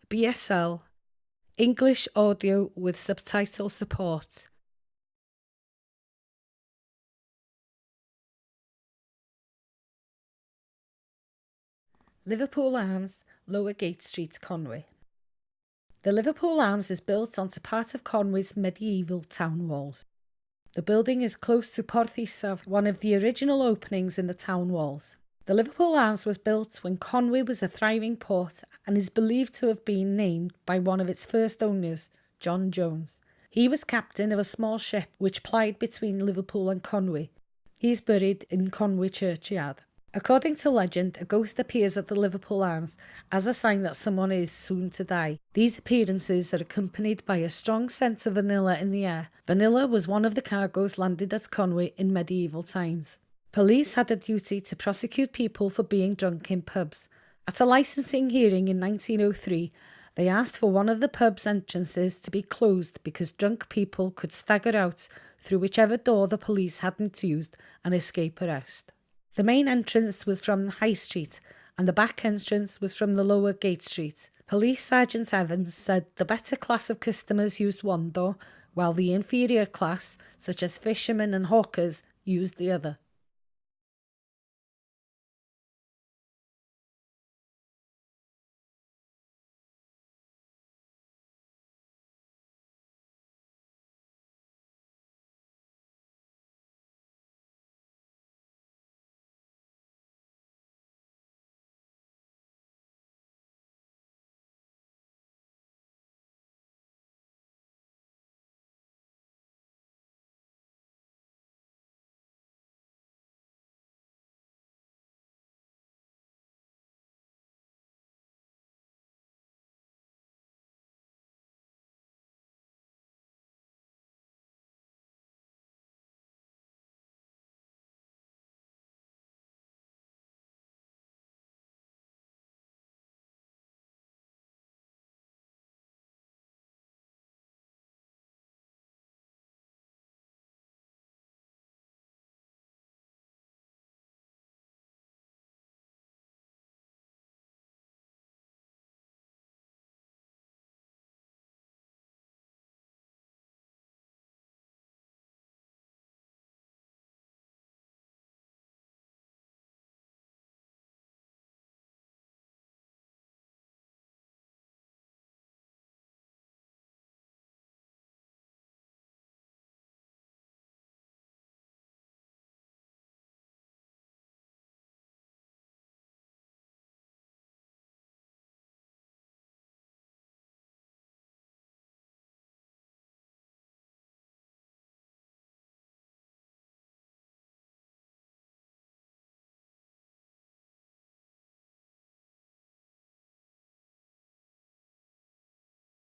BSL, English audio with subtitle support. Liverpool Arms, Lower Gate Street, Conwy. The Liverpool Arms is built onto part of Conwy's medieval town walls. The building is close to Porth Isaf, one of the original openings in the town walls. The Liverpool Arms was built when Conwy was a thriving port and is believed to have been named by one of its first owners, John Jones. He was captain of a small ship which plied between Liverpool and Conwy. He is buried in Conwy churchyard. According to legend, a ghost appears at the Liverpool Arms as a sign that someone is soon to die. These appearances are accompanied by a strong scent of vanilla in the air. Vanilla was one of the cargoes landed at Conwy in medieval times. Police had a duty to prosecute people for being drunk in pubs. At a licensing hearing in 1903, they asked for one of the pub's entrances to be closed because drunk people could stagger out through whichever door the police hadn't used and escape arrest. The main entrance was from High Street and the back entrance was from the Lower Gate Street. Police Sergeant Evans said the better class of customers used one door, while the inferior class, such as fishermen and hawkers, used the other.